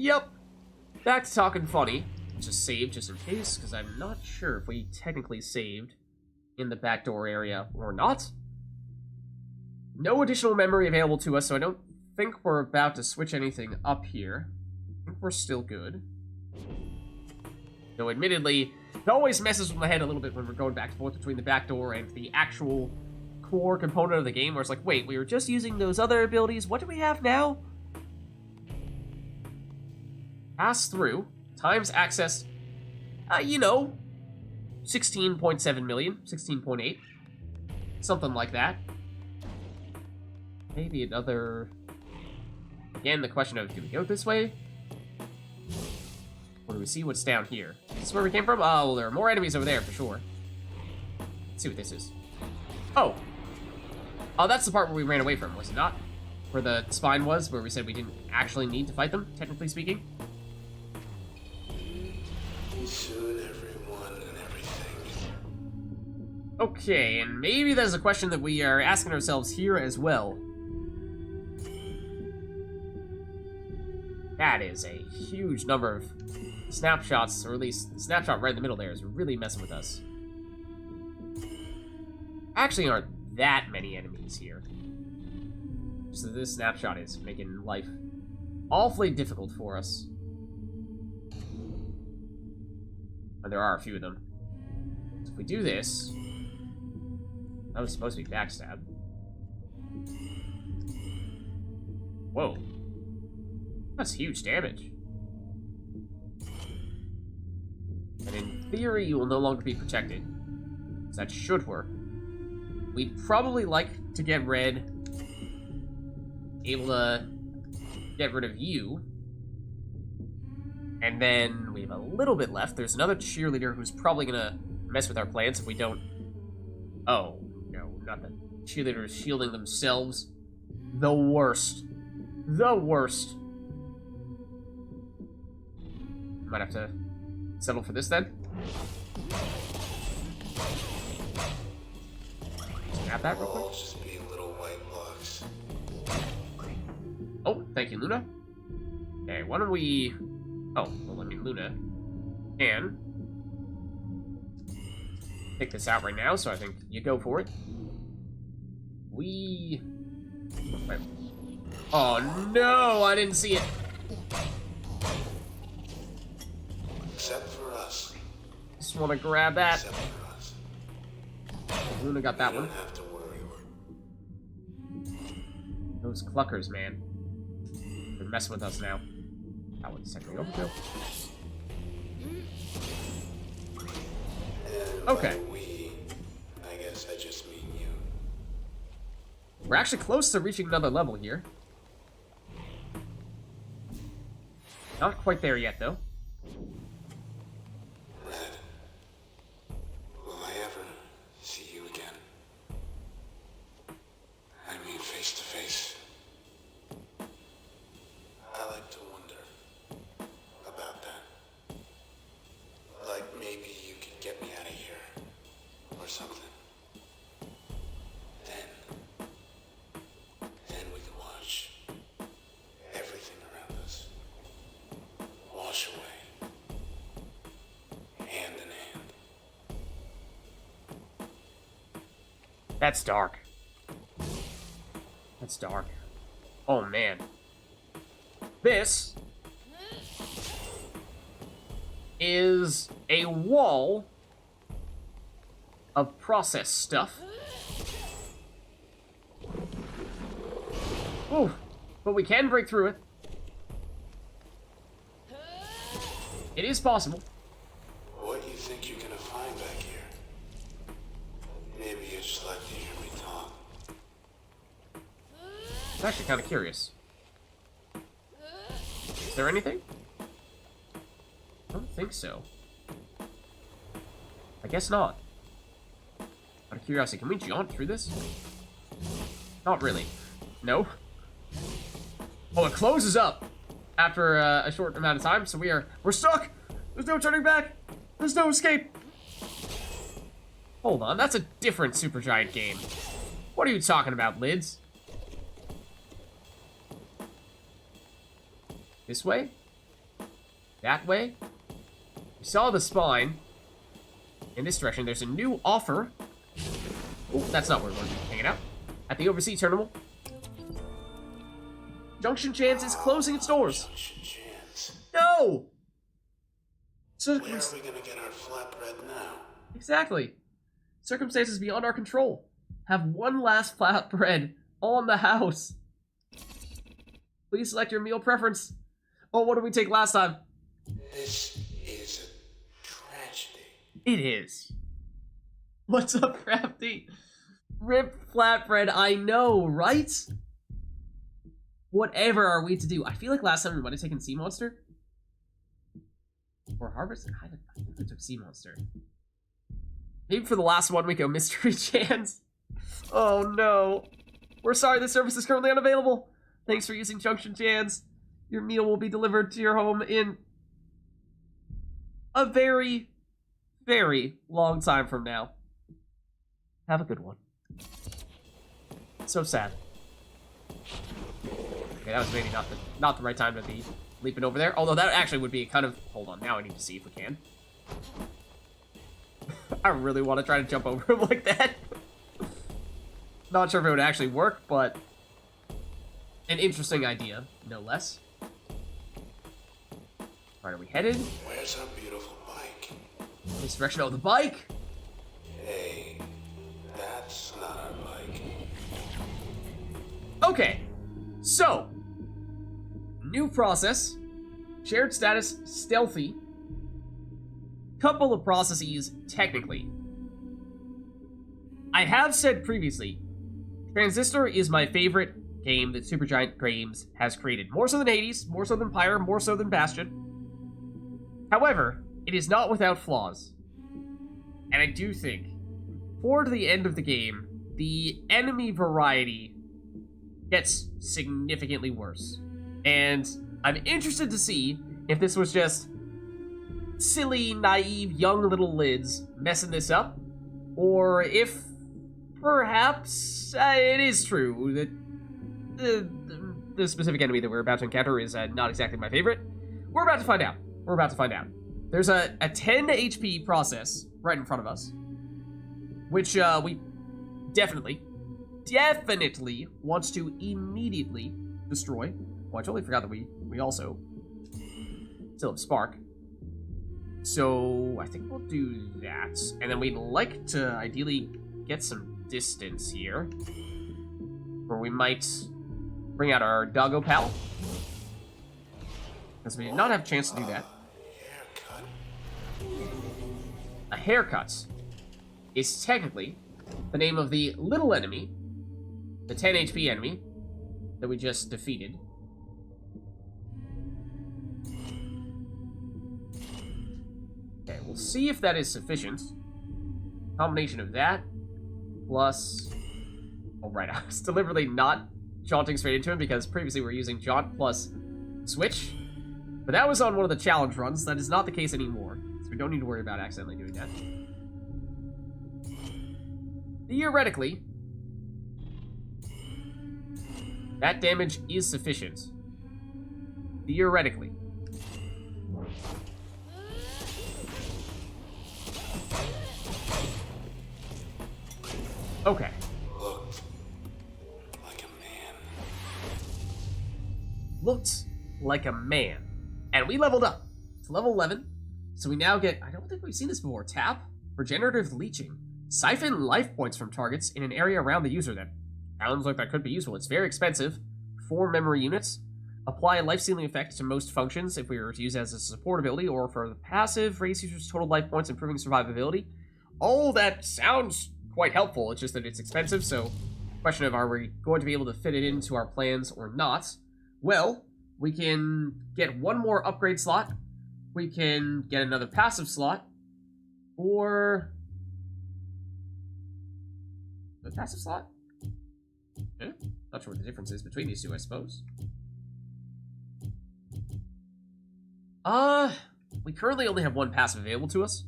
Yep. Back to talking funny. Just save just in case, because I'm not sure if we technically saved in the backdoor area or not. No additional memory available to us, so I don't think we're about to switch anything up here. I think we're still good. Though admittedly, it always messes with my head a little bit when we're going back and forth between the backdoor and the actual core component of the game, where it's like, wait, we were just using those other abilities, what do we have now? Pass through, times access, 16.7 million, 16.8, something like that. Maybe another... Again, the question of, do we go this way? Or do we see what's down here? Is this where we came from? Oh, well, there are more enemies over there for sure. Let's see what this is. Oh! Oh, that's the part where we ran away from, was it not? Where the spine was, where we said we didn't actually need to fight them, technically speaking. We should everyone and everything. Okay, and maybe that's a question that we are asking ourselves here as well. That is a huge number of snapshots, or at least the snapshot right in the middle there is really messing with us. Actually aren't that many enemies here. So this snapshot is making life awfully difficult for us. And there are a few of them. So if we do this... That was supposed to be backstab. Whoa. That's huge damage. And in theory, you will no longer be protected. So that should work. We'd probably like to get rid... Able to get rid of you. And then we have a little bit left. There's another cheerleader who's probably gonna mess with our plans if we don't... Oh, no, not the cheerleaders shielding themselves. The worst. The worst. Might have to settle for this then. Grab that real quick. Just be little white blocks. Oh, thank you, Luna. Okay, why don't we... Oh, well, I mean, Luna can pick this out right now, so I think you go for it. We... Wait. Oh, no, I didn't see it. Except for us. Just want to grab that. Except for us. Luna got that You one. don't have to worry. Those cluckers, man. They're messing with us now. That one's technically overkill. And Okay. by we, I guess I just mean you. We're actually close to reaching another level here. Not quite there yet, though. Red, will I ever see you again? I mean, face to face. I like to wonder about that. Like maybe you could get me out of here, or something. Then we could watch everything around us wash away, hand in hand. That's dark. That's dark. Oh, man. This is a wall of process stuff. Ooh, but we can break through it. It is possible. What do you think you're gonna find back here? Maybe you just like to hear me talk. I'm actually kind of curious. Is there anything? I don't think so. I guess not. Out of curiosity, can we jaunt through this? Not really. No. Oh, it closes up after a short amount of time, so we're stuck. There's no turning back. There's no escape. Hold on, that's a different Supergiant game. What are you talking about, Lids? This way? that way. We saw the spine. In this direction, there's a new offer. Oh, that's not where we're going to be hanging out. At the overseas terminal. Junction Chance is closing its doors. Junction Chance. No! Where are we gonna get our flatbread now? Exactly. Circumstances beyond our control. Have one last flatbread on the house. Please select your meal preference. Oh, what did we take last time? This is a tragedy. It is. What's up, Crafty? Rip flatbread, I know, right? Whatever are we to do? I feel like last time we might have taken Sea Monster. Or Harvest? I think we took Sea Monster. Maybe for the last one we go Mystery Chance. Oh no. We're sorry, this service is currently unavailable. Thanks for using Junction Chance. Your meal will be delivered to your home in a very, very long time from now. Have a good one. So sad. Okay, that was maybe not the right time to be leaping over there. Although that actually would be kind of... Hold on, now I need to see if we can. I really want to try to jump over him like that. Not sure if it would actually work, but... an interesting idea, no less. Where are we headed? Where's our beautiful bike? This direction. Oh, the bike! Hey, that's not our bike. Okay, so... new process. Shared status, stealthy. Couple of processes, technically. I have said previously, Transistor is my favorite game that Supergiant Games has created. More so than Hades, more so than Pyre, more so than Bastion. However, it is not without flaws. And I do think, toward the end of the game, the enemy variety gets significantly worse. And I'm interested to see if this was just silly, naive, young little lids messing this up, or if perhaps it is true that the specific enemy that we're about to encounter is not exactly my favorite. We're about to find out. We're about to find out. There's a 10 HP process right in front of us, which we definitely wants to immediately destroy. Oh, I totally forgot that we also still have Spark. So I think we'll do that. And then we'd like to ideally get some distance here, where we might bring out our Doggo Pal, because we did not have a chance to do that. A haircut is technically the name of the little enemy, the 10 HP enemy that we just defeated. Okay, we'll see if that is sufficient. Combination of that plus... Oh, right, I was deliberately not jaunting straight into him because previously we were using jaunt plus switch. But that was on one of the challenge runs. That is not the case anymore. So we don't need to worry about accidentally doing that. Theoretically, that damage is sufficient. Theoretically. Okay. Looked like a man. And we leveled up to level 11. So we now get, I don't think we've seen this before, tap, regenerative leeching. Siphon life points from targets in an area around the user. That sounds like that could be useful. It's very expensive. 4 memory units. Apply a life-stealing effect to most functions if we were to use it as a support ability, or for the passive, raise users' total life points, improving survivability. All that sounds quite helpful. It's just that it's expensive, so question of are we going to be able to fit it into our plans or not? Well, we can get one more upgrade slot. We can get another passive slot. Or... the passive slot? Yeah, not sure what the difference is between these two, I suppose. We currently only have one passive available to us.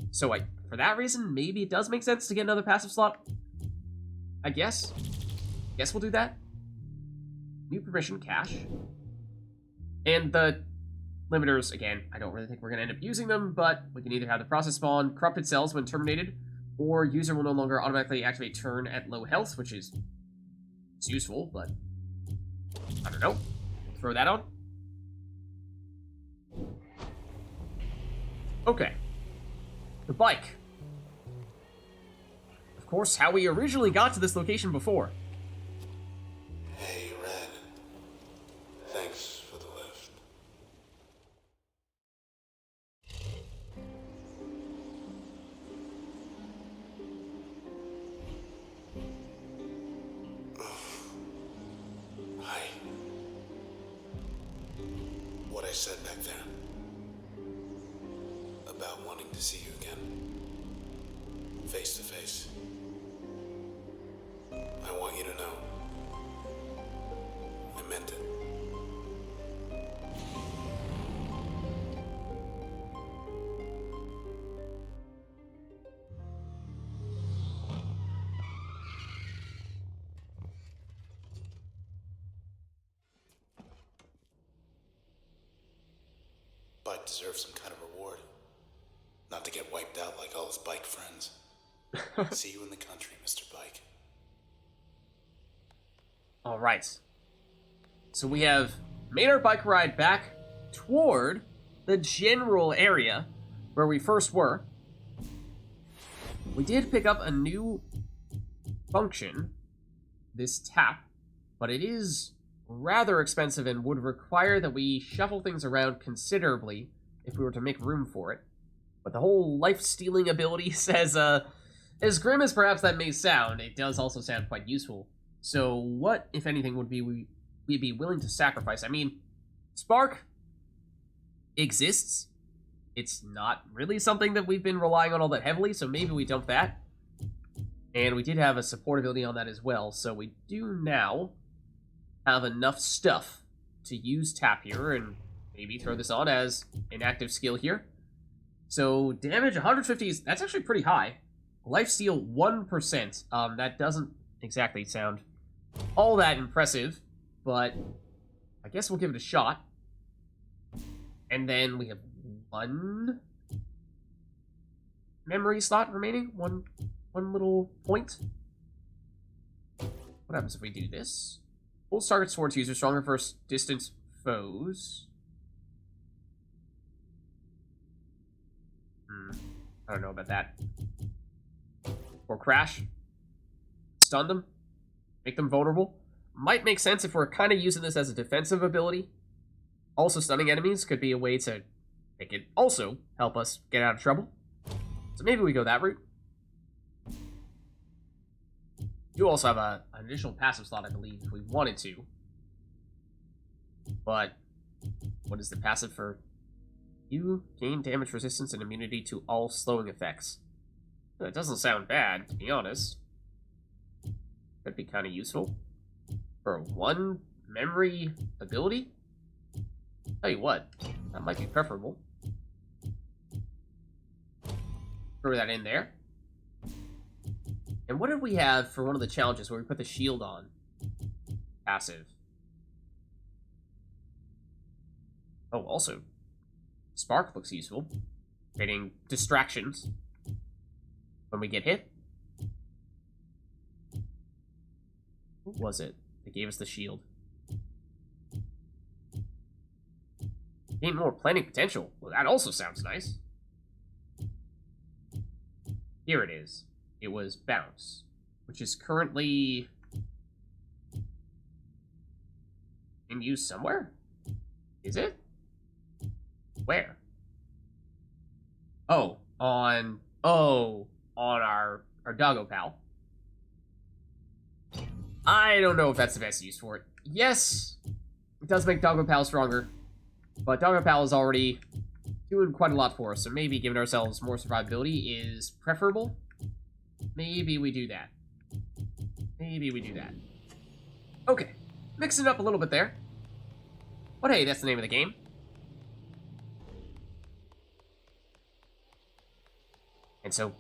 So for that reason, maybe it does make sense to get another passive slot. I guess. Guess we'll do that. New permission, cash. And the limiters, again, I don't really think we're going to end up using them, but we can either have the process spawn corrupted cells when terminated, or user will no longer automatically activate turn at low health, which is it's useful, but I don't know. Throw that on. Okay. The bike. Of course, how we originally got to this location before. Hey, Red. Thanks for the lift. Hi. What I said back there about wanting to see you again, face to face. I want you to know I meant it. Bike deserves some kind of reward. Not to get wiped out like all his bike friends. See you in the country, Mr. Bike. Alright. So we have made our bike ride back toward the general area where we first were. We did pick up a new function, this tap, but it is rather expensive and would require that we shuffle things around considerably if we were to make room for it. But the whole life-stealing ability says, as grim as perhaps that may sound, it does also sound quite useful. So what, if anything, would we'd be willing to sacrifice? I mean, Spark exists. It's not really something that we've been relying on all that heavily, so maybe we dump that. And we did have a support ability on that as well, so we do now have enough stuff to use Tap here and maybe throw this on as an active skill here. So damage 150 is, that's actually pretty high. Lifesteal 1%. That doesn't exactly sound all that impressive, but I guess we'll give it a shot. And then we have one memory slot remaining, one little point. What happens if we do this? Pulls targets towards user, stronger versus distance foes. I don't know about that. Or crash. Stun them. Make them vulnerable. Might make sense if we're kind of using this as a defensive ability. Also, stunning enemies could be a way to make it also help us get out of trouble. So maybe we go that route. You also have an additional passive slot, I believe, if we wanted to. But what is the passive for? You gain damage resistance and immunity to all slowing effects. That doesn't sound bad, to be honest. Could be kind of useful. For one memory ability? Tell you what, that might be preferable. Throw that in there. And what did we have for one of the challenges where we put the shield on? Passive. Oh, also, Spark looks useful. Creating distractions when we get hit. What was it that gave us the shield? Gain more planning potential. Well, that also sounds nice. Here it is. It was Bounce, which is currently in use somewhere. Is it? Where? Oh, on our doggo pal. I don't know if that's the best use for it. Yes, it does make doggo pal stronger, but doggo pal is already doing quite a lot for us, so maybe giving ourselves more survivability is preferable. Maybe we do that. Maybe we do that. Okay, mixing it up a little bit there. But hey, that's the name of the game. And so,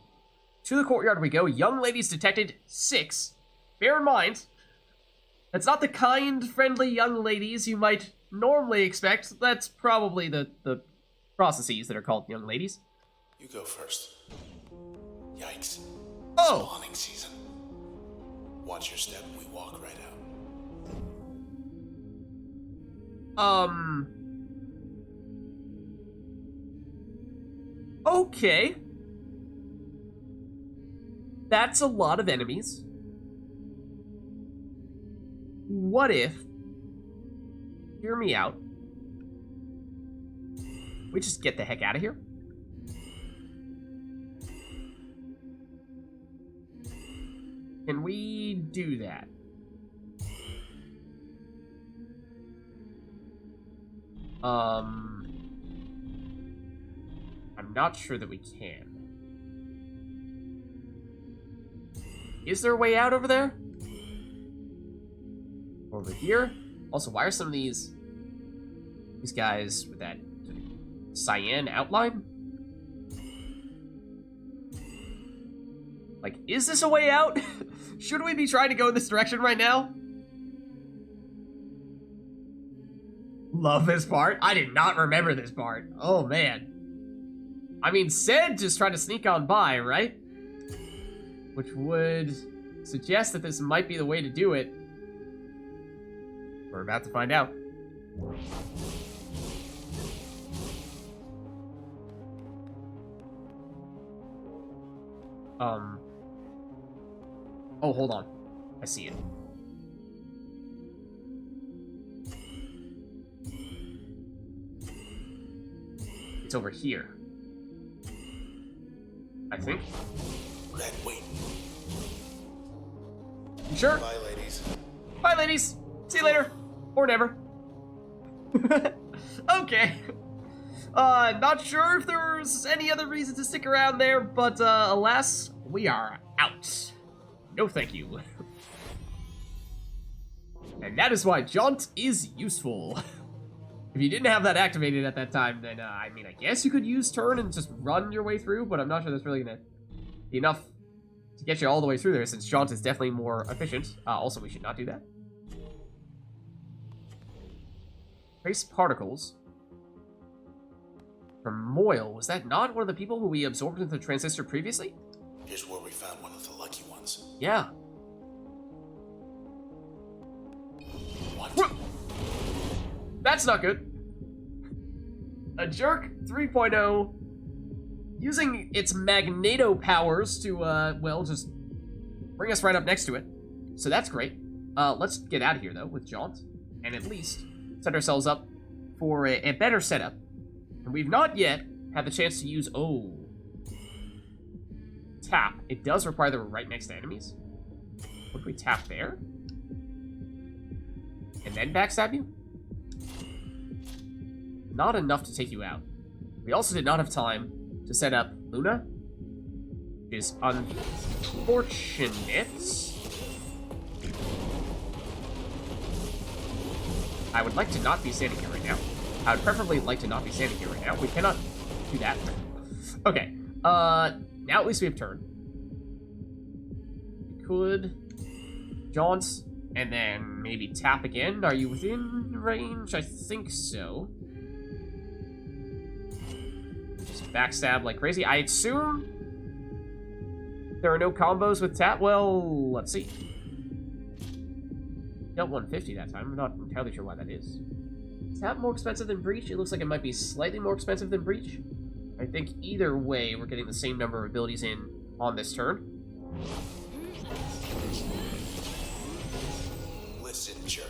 to the courtyard we go. Young ladies detected 6. Bear in mind, that's not the kind, friendly young ladies you might normally expect. That's probably the processes that are called young ladies. You go first. Yikes. Oh! Spawning season. Watch your step, we walk right out. Okay. That's a lot of enemies. What if... Hear me out. We just get the heck out of here? Can we do that? I'm not sure that we can. Is there a way out over there? Over here? Also, why are some of these guys with that cyan outline? Like, is this a way out? Should we be trying to go in this direction right now? Love this part. I did not remember this part. Oh, man. I mean, Sid just tried to sneak on by, right? Which would suggest that this might be the way to do it. We're about to find out. Oh, hold on. I see it. It's over here. I think. Red, wait. You sure? Bye, ladies. Bye, ladies. See you later. Or never. Okay. Not sure if there's any other reason to stick around there, but alas, we are out. No thank you. And that is why Jaunt is useful. If you didn't have that activated at that time, then, I mean, I guess you could use turn and just run your way through, but I'm not sure that's really gonna be enough to get you all the way through there, since Jaunt is definitely more efficient. Also, we should not do that. Trace particles. From Moyle. Was that not one of the people who we absorbed into the transistor previously? Here's where we found one of the lucky ones. Yeah. What? That's not good. A Jerk 3.0 using its magneto powers to, well, just bring us right up next to it. So that's great. Let's get out of here, though, with Jaunt, and at least set ourselves up for a better setup. And we've not yet had the chance to use, tap. It does require that we're right next to enemies. What if we tap there? And then backstab you? Not enough to take you out. We also did not have time to set up Luna, which is unfortunate. I would like to not be standing here right now. I would preferably like to not be standing here right now. We cannot do that. Okay. Now at least we have turn. We could jaunt and then maybe tap again. Are you within range? I think so. Just backstab like crazy. I assume there are no combos with tap. Well, let's see. Dealt 150 that time. I'm not entirely sure why that is. Is tap more expensive than breach? It looks like it might be slightly more expensive than breach. I think either way, we're getting the same number of abilities in on this turn. Listen, jerk.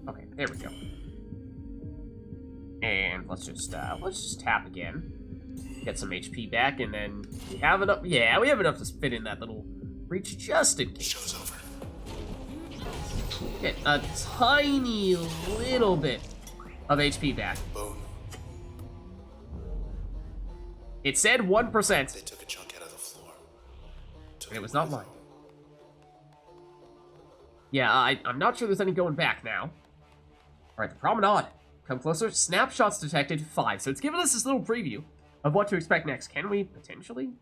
Okay, there we go. And let's just tap again. Get some HP back, and then we have enough. Yeah, we have enough to fit in that little breach just in case. Show's over. Get a tiny little bit of HP back. Boom. It said 1%. They took a chunk out of the floor. And it was not mine. Yeah, I'm not sure there's any going back now. Alright, the promenade. Come closer. Snapshots detected 5. So it's giving us this little preview of what to expect next. Can we potentially?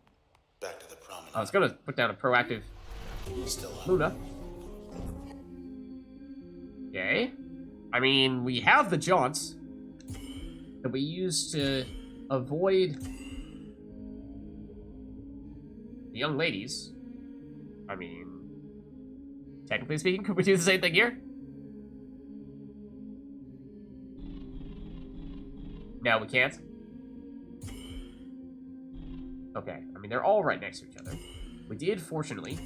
Back to the promenade. I was gonna put down a proactive Still up. Luna. Okay. I mean, we have the jaunts that we use to avoid the young ladies. I mean, technically speaking, could we do the same thing here? No, we can't. Okay, I mean, they're all right next to each other. We did, fortunately,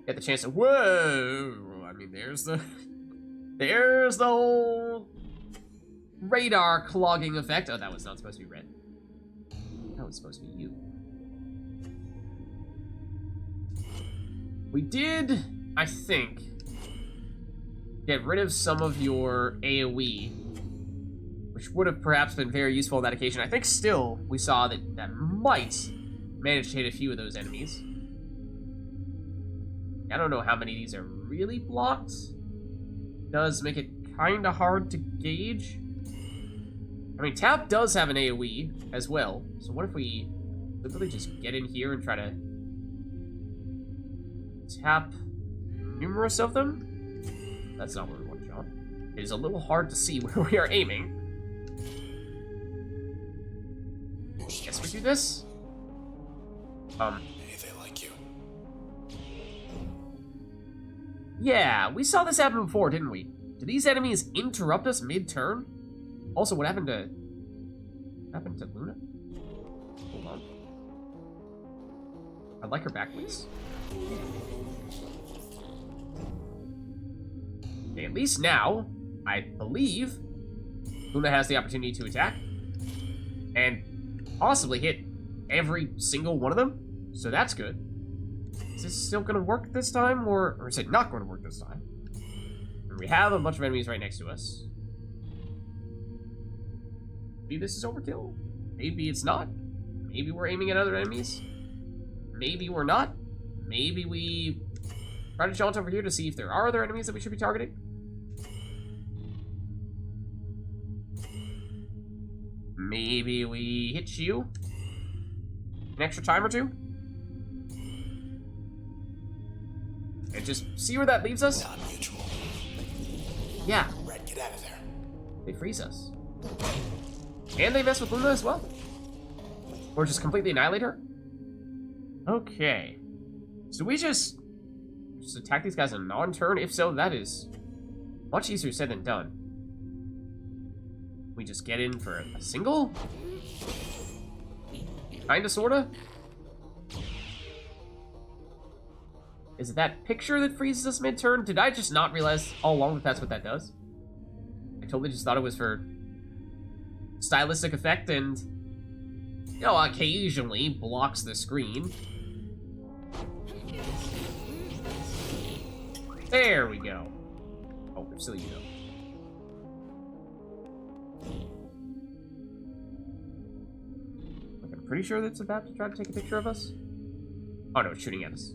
get the chance to... Whoa! I mean, there's the... There's the whole radar clogging effect. Oh, that was not supposed to be red. That was supposed to be you. We did, I think, get rid of some of your AoE, which would have perhaps been very useful on that occasion. I think still we saw that that might manage to hit a few of those enemies. I don't know how many of these are really blocked. Does make it kind of hard to gauge. I mean, Tap does have an AoE as well, so what if we literally just get in here and try to tap numerous of them? That's not what we want, John. It is a little hard to see where we are aiming. Guess we do this? Hey, they like you. Yeah, we saw this happen before, didn't we? Do these enemies interrupt us mid-turn? Also, what happened to... Luna? Hold on. I'd like her back, please. Okay, at least now, I believe, Luna has the opportunity to attack. And possibly hit every single one of them. So that's good. Is this still going to work this time, or is it not going to work this time? And we have a bunch of enemies right next to us. Maybe this is overkill. Maybe it's not. Maybe we're aiming at other enemies. Maybe we're not. Maybe we try to jaunt over here to see if there are other enemies that we should be targeting. Maybe we hit you an extra time or two. And just see where that leaves us? Non-mutual. Yeah. Red, get out of there. They freeze us. And they mess with Luna as well. Or just completely annihilate her. Okay. So we just attack these guys in a non-turn? If so, that is much easier said than done. We just get in for a single? Kinda, sorta? Is it that picture that freezes us mid-turn? Did I just not realize all along that that's what that does? I totally just thought it was for stylistic effect and, you know, occasionally blocks the screen. There we go. Oh, they're still you though. I'm pretty sure that's about to try to take a picture of us. Oh no, it's shooting at us.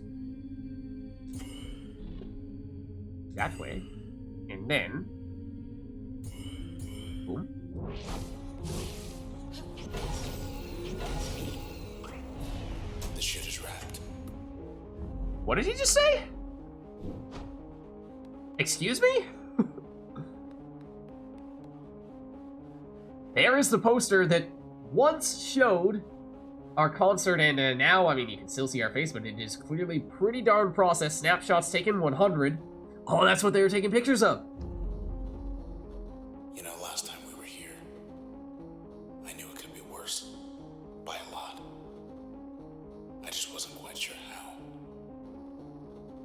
That way. And then... boom. The shit is wrapped. What did he just say? Excuse me? There is the poster that once showed our concert, and now, I mean, you can still see our face, but it is clearly pretty darn processed. Snapshots taken 100. Oh, that's what they were taking pictures of. You know, last time we were here, I knew it could be worse. By a lot. I just wasn't quite sure how.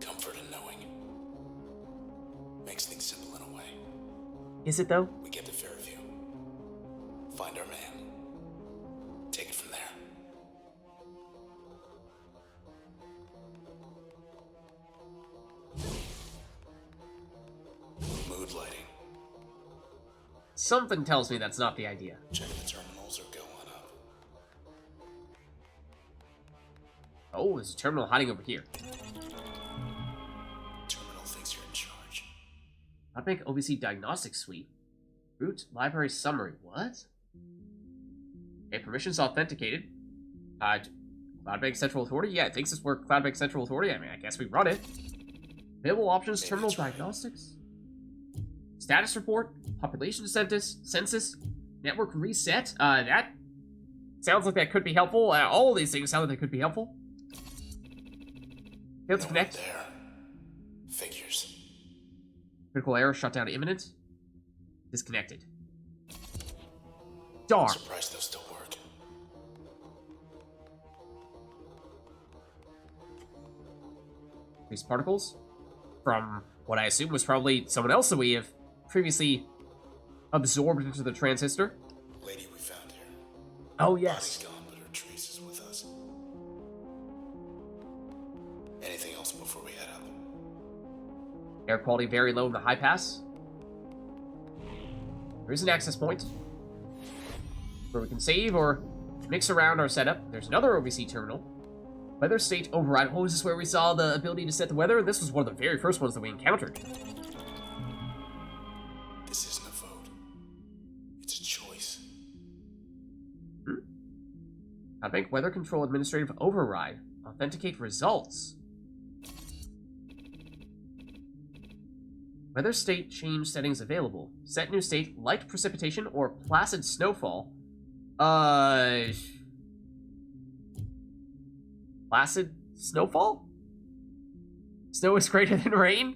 Comfort in knowing. Makes things simple in a way. Is it, though? We get to Fairview. Find our man. Take it from there. Mood lighting. Something tells me that's not the idea. Check the terminals or go on up. Oh, there's a terminal hiding over here. Terminal thinks you're in charge. Cloudbank OBC Diagnostic Suite. Root Library Summary. What? Okay, permissions authenticated. Cloudbank Central Authority? Yeah, it thinks it's where Cloudbank Central Authority. I mean, I guess we run it. Available options, Maybe terminal it's right. diagnostics. Status report, population census, network reset. That sounds like that could be helpful. All of these things sound like they could be helpful. Failed to connect. There. Figures. Critical error, shutdown imminent. Disconnected. Darn. Surprised those still work. These particles from what I assume was probably someone else that we have previously absorbed into the transistor. Lady we found here. Oh, Body's yes. gone, but her trace is with us. Anything else before we head up? Air quality very low in the high pass. There is an access point where we can save or mix around our setup. There's another OBC terminal. Weather state override. Oh, is this where we saw the ability to set the weather? This was one of the very first ones that we encountered. This isn't a vote. It's a choice. Outbank weather control administrative override. Authenticate results. Weather state change settings available. Set new state, light precipitation or placid snowfall. Placid snowfall? Snow is greater than rain?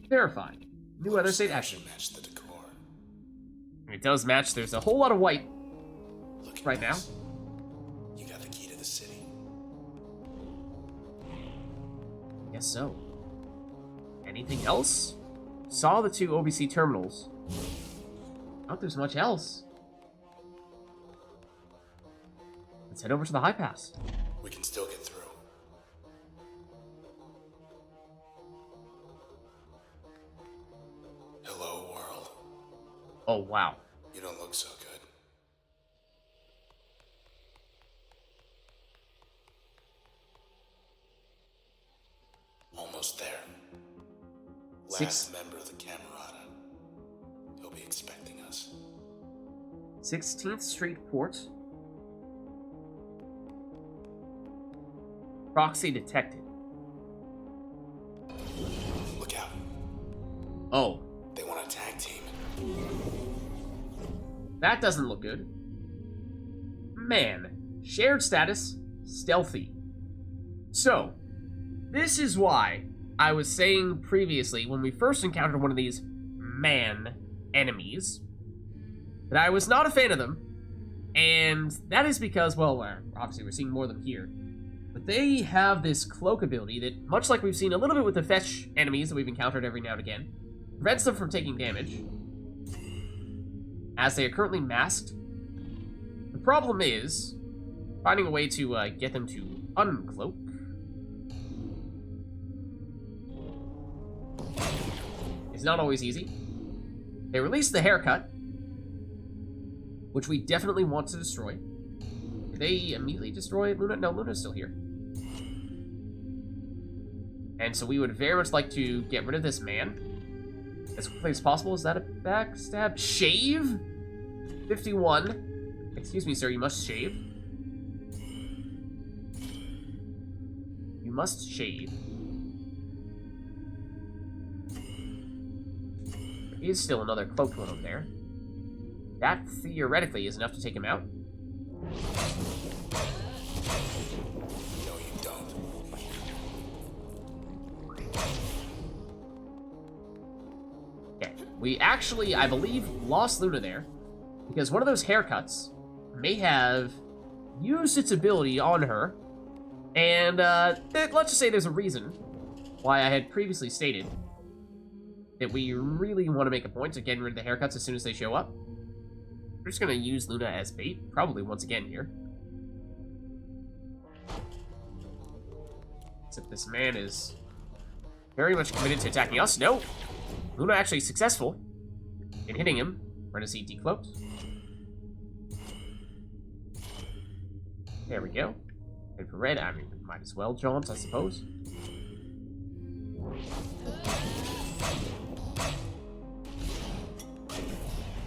Verify. New weather state action. Match the decor. It does match. There's a whole lot of white Look at right now. this. You got the key to the city. Guess so. Anything else? Saw the two OBC terminals. Not there's much else. Let's head over to the high pass. We can still get through. Hello, world. Oh, wow. You don't look so good. Almost there. Last member of the Camerata. He'll be expecting us. 16th Street Port. Proxy detected. Look out. Oh, They want a tag team. that doesn't look good. Man, shared status, stealthy. So, this is why I was saying previously when we first encountered one of these man enemies that I was not a fan of them, and that is because, well, obviously we're seeing more of them here, but they have this cloak ability that, much like we've seen a little bit with the fetch enemies that we've encountered every now and again, prevents them from taking damage, as they are currently masked. The problem is finding a way to get them to uncloak. It's not always easy. They released the haircut, which we definitely want to destroy. Did they immediately destroy Luna? No, Luna's still here. And so we would very much like to get rid of this man as quickly as possible. Is that a backstab? Shave? 51. Excuse me, sir, you must shave. You must shave. There is still another cloaked one over there. That theoretically is enough to take him out. No, you don't. Okay, we actually, I believe, lost Luna there, because one of those haircuts may have used its ability on her, and let's just say there's a reason why I had previously stated that we really want to make a point of getting rid of the haircuts as soon as they show up. We're just going to use Luna as bait, probably once again here. Except this man is very much committed to attacking us. No! Luna actually successful in hitting him. We're going to see decloaked. There we go. Infrared, I mean, might as well jaunt, I suppose.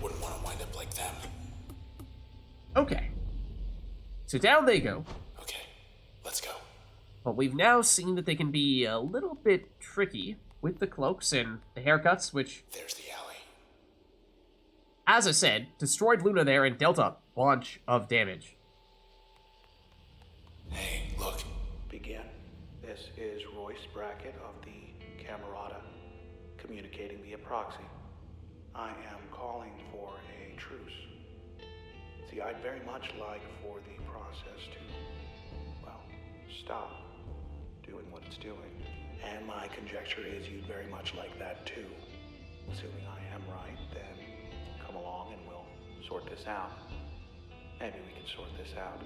Wouldn't want to wind up like them. Okay. So down they go. Okay, let's go. But we've now seen that they can be a little bit tricky with the cloaks and the haircuts, which, There's the alley. as I said, destroyed Luna there and dealt a bunch of damage. Hey, look. Begin. This is Royce Brackett of the Camerata, communicating via proxy. I am calling for a truce. See, I'd very much like for the process to, well, stop doing what it's doing. And my conjecture is you'd very much like that too. Assuming I am right, then come along and we'll sort this out. Maybe we can sort this out.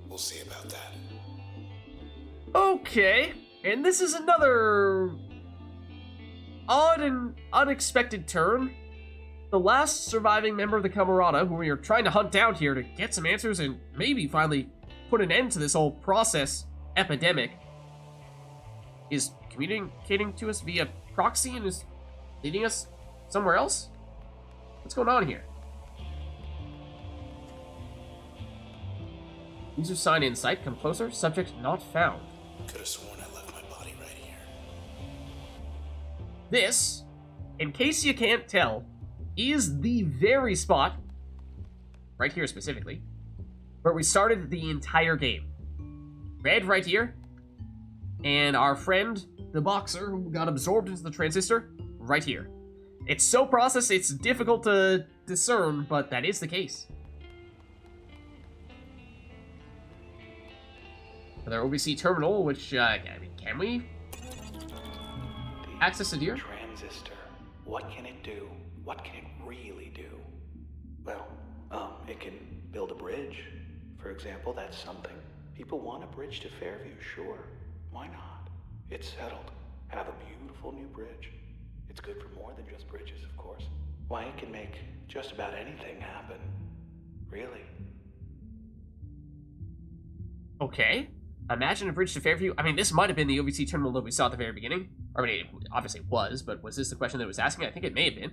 We'll see about that. Okay, and this is another odd and unexpected turn. The last surviving member of the Camerata, who we are trying to hunt down here to get some answers and maybe finally put an end to this whole process epidemic, is communicating to us via proxy and is leading us somewhere else? What's going on here? User sign in sight, come closer, subject not found. Could have sworn I left my body right here. This, in case you can't tell, is the very spot, right here specifically, where we started the entire game. Red right here, and our friend, the boxer, who got absorbed into the transistor, right here. It's so processed, it's difficult to discern, but that is the case. Their OBC terminal, which, I mean, can we access it here? Transistor. What can it do? What can it really do? Well, it can build a bridge. For example, that's something. People want a bridge to Fairview, sure. Why not? It's settled. Have a beautiful new bridge. It's good for more than just bridges, of course. Why, it can make just about anything happen. Really. Okay. Imagine a bridge to Fairview. I mean, this might have been the OVC terminal that we saw at the very beginning. I mean, it obviously was, but was this the question that it was asking? I think it may have been.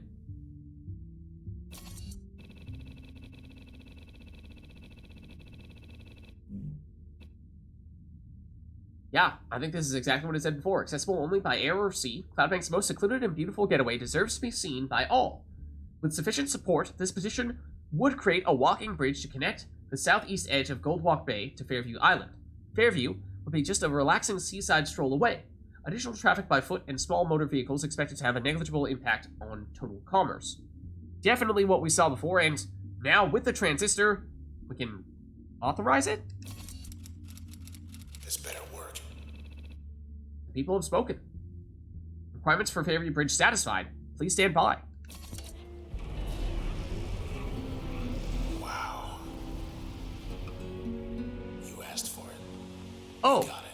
Yeah, I think this is exactly what it said before. Accessible only by air or sea, Cloudbank's most secluded and beautiful getaway deserves to be seen by all. With sufficient support, this petition would create a walking bridge to connect the southeast edge of Goldwalk Bay to Fairview Island. Fairview would be just a relaxing seaside stroll away. Additional traffic by foot and small motor vehicles expected to have a negligible impact on total commerce. Definitely what we saw before, and now with the transistor, we can authorize it? This better work. The people have spoken. Requirements for Fairview Bridge satisfied. Please stand by. Wow. You asked for it. Oh. Got it.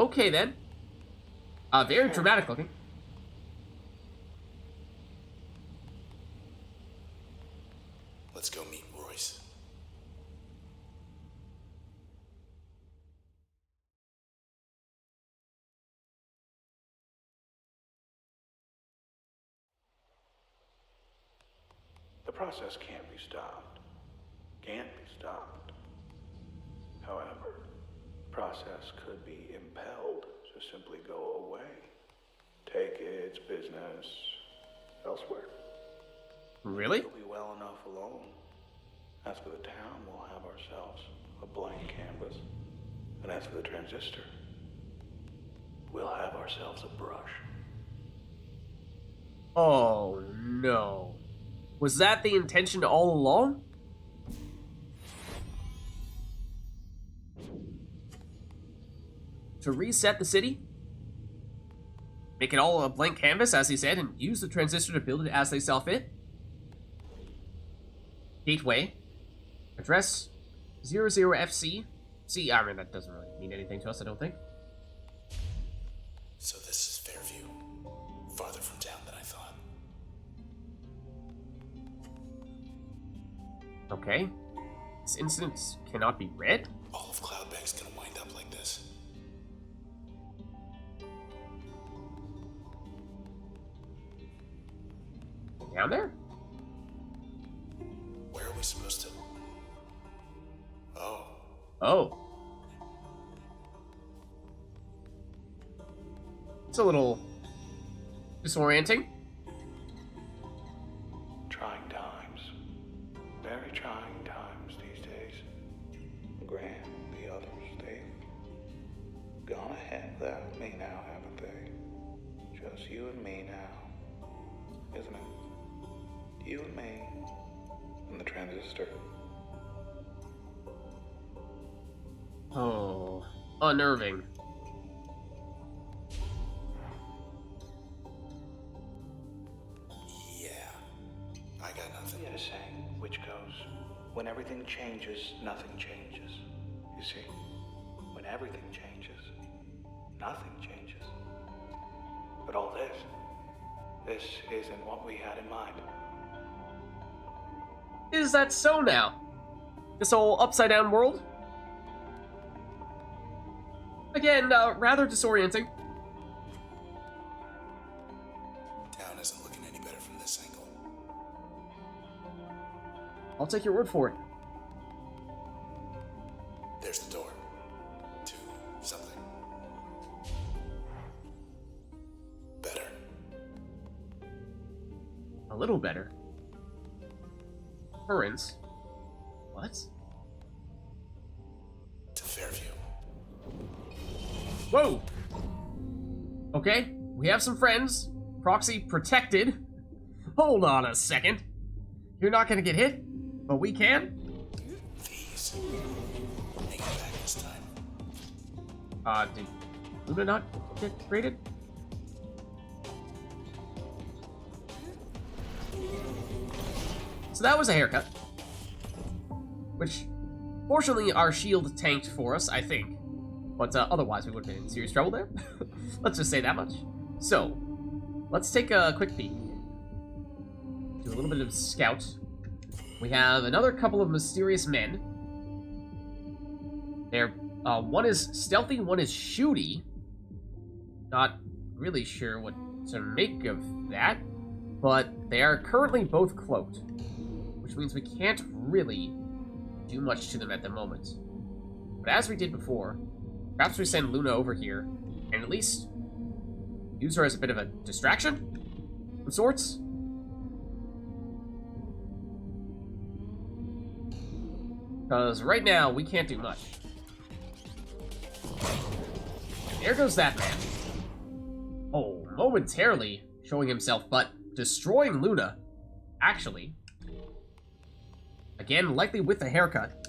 Okay then. Very dramatic looking. Let's go meet Royce. The process can't be stopped. Can't be stopped. However, the process could be impelled to simply go away. Take its business elsewhere. Really? It'll be well enough alone. As for the town, we'll have ourselves a blank canvas. And as for the transistor, we'll have ourselves a brush. Oh no. Was that the intention all along? To reset the city? Make it all a blank canvas, as he said, and use the transistor to build it as they saw fit? Gateway. Address 00FC. See, I mean, that doesn't really mean anything to us, I don't think. So this is Fairview. Farther from town than I thought. Okay. This incident cannot be read? All of Cloudbank's gonna wind up like this. Down there? Where are we supposed to... Oh. It's a little disorienting. Trying times. Very trying times these days. Graham, the others, they've gone ahead without me now, haven't they? Just you and me now. Isn't it? You and me. And the Transistor. Oh. Unnerving. Yeah. I got nothing. Yet a saying which goes, when everything changes, nothing changes. You see, when everything changes, nothing changes. But all this isn't what we had in mind. Is that so now? This whole upside down world? Again, rather disorienting. Town isn't looking any better from this angle. I'll take your word for it. There's the door. To something. Better. A little better. Currents. What? To Fairview. Whoa! Okay, we have some friends. Proxy protected. Hold on a second. You're not gonna get hit, but we can? These. Make it back this time. Did Luna not get raided? So that was a haircut. Which, fortunately, our shield tanked for us, I think. But otherwise, we would have been in serious trouble there. Let's just say that much. So, let's take a quick peek. Do a little bit of scout. We have another couple of mysterious men. They're, one is stealthy, one is shooty. Not really sure what to make of that. But they are currently both cloaked. Which means we can't really do much to them at the moment. But as we did before, perhaps we send Luna over here, and at least use her as a bit of a distraction of sorts. Because right now, we can't do much. There goes that man. Oh, momentarily showing himself, but destroying Luna. Actually. Again, likely with the haircut.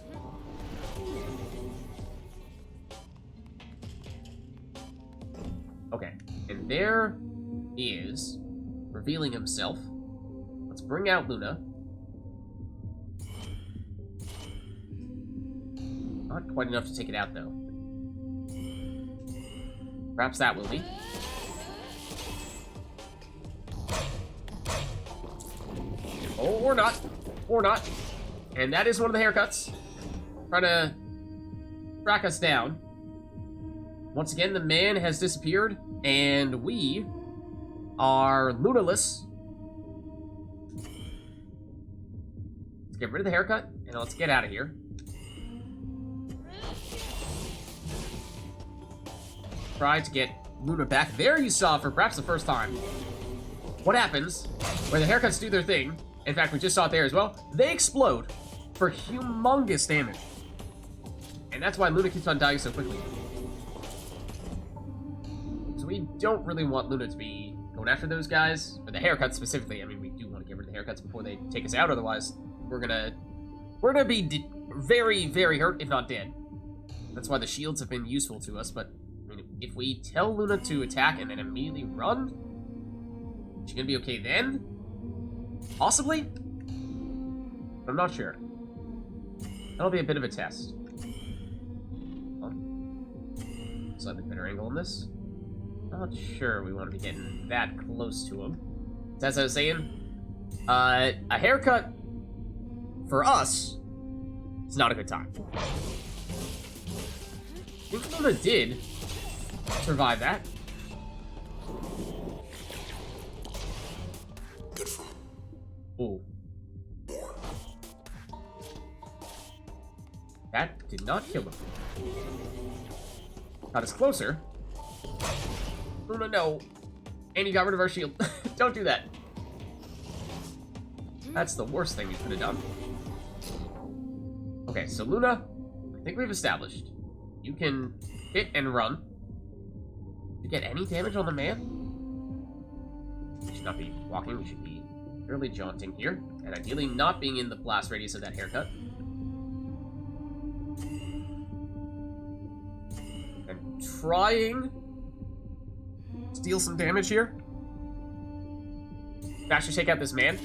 Okay, and there he is, revealing himself. Let's bring out Luna. Not quite enough to take it out, though. Perhaps that will be. Oh, or not. Or not. And that is one of the haircuts. Trying to track us down. Once again, the man has disappeared, and we are Lunaless. Let's get rid of the haircut, and let's get out of here. Try to get Luna back. There you saw for perhaps the first time what happens when the haircuts do their thing. In fact, we just saw it there as well. They explode for humongous damage. And that's why Luna keeps on dying so quickly. So we don't really want Luna to be going after those guys. For the haircuts specifically, I mean, we do want to get rid of the haircuts before they take us out. Otherwise, we're gonna be very, very hurt, if not dead. That's why the shields have been useful to us. But I mean, if we tell Luna to attack and then immediately run, is she gonna be okay then? Possibly? I'm not sure. That'll be a bit of a test. Oh. Slightly better angle on this. Not sure we want to be getting that close to him. As I was saying, a haircut for us is not a good time. I think Luna did survive that. Good for Ooh. That did not kill him. Got us closer. Luna, no. And he got rid of our shield. Don't do that. That's the worst thing we could have done. Okay, so Luna, I think we've established. You can hit and run. Did you get any damage on the man? We should not be walking. We should be fairly jaunting here. And ideally not being in the blast radius of that haircut. And trying to deal some damage here. Actually take out this man.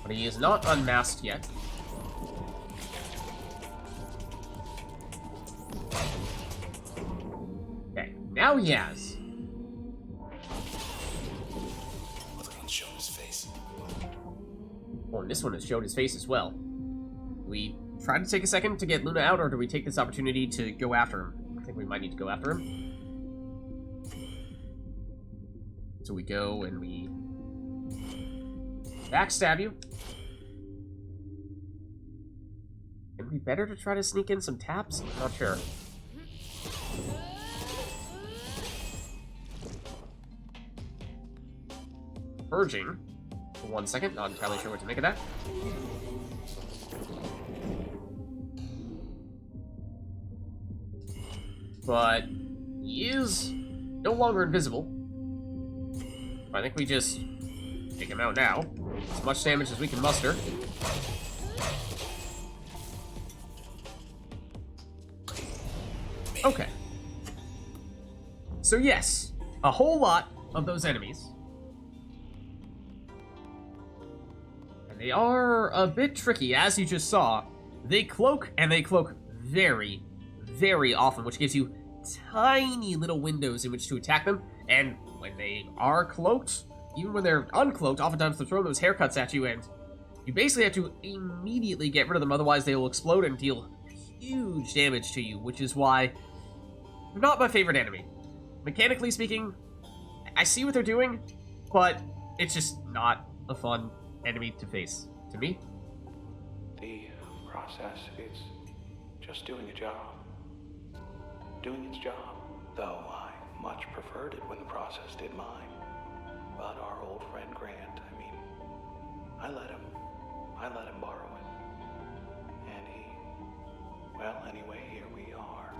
But he is not unmasked yet. Okay, now he has. Other one showed his face. Oh, and this one has showed his face as well. Do we try to take a second to get Luna out, or do we take this opportunity to go after him? I think we might need to go after him. So we go and we backstab you. It'd be better to try to sneak in some taps? I'm not sure. Purging. For 1 second, not entirely sure what to make of that. But he is no longer invisible. I think we just take him out now. As much damage as we can muster. Okay. So yes, a whole lot of those enemies. And they are a bit tricky, as you just saw. They cloak, and they cloak very, very often, which gives you tiny little windows in which to attack them. And when they are cloaked, even when they're uncloaked, oftentimes they'll throw those haircuts at you, and you basically have to immediately get rid of them, otherwise they will explode and deal huge damage to you, which is why they're not my favorite enemy. Mechanically speaking, I see what they're doing, but it's just not a fun enemy to face, to me. The process is just doing a job. Doing its job. Though I much preferred it when the process did mine. But our old friend Grant, I let him borrow it. And he, well, anyway, here we are.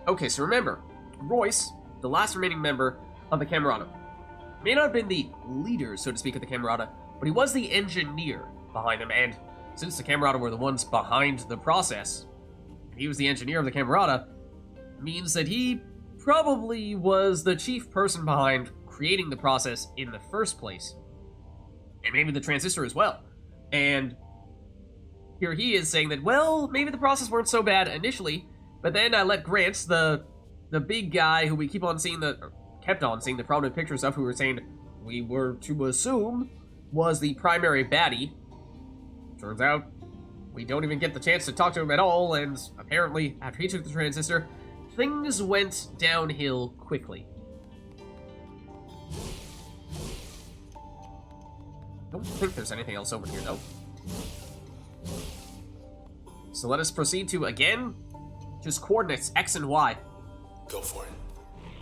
Okay, so remember, Royce, the last remaining member of the Camerata, may not have been the leader, so to speak, of the Camerata, but he was the engineer behind them, and since the Camerata were the ones behind the process, and he was the engineer of the Camerata, means that he probably was the chief person behind creating the process in the first place. And maybe the transistor as well. And here he is saying that, well, maybe the process weren't so bad initially, but then I let Grant, the big guy who we kept on seeing the prominent pictures of, who were saying we were to assume was the primary baddie. Turns out we don't even get the chance to talk to him at all, and apparently after he took the transistor, things went downhill quickly. Don't think there's anything else over here, though. So let us proceed to, again, just coordinates X and Y. Go for it.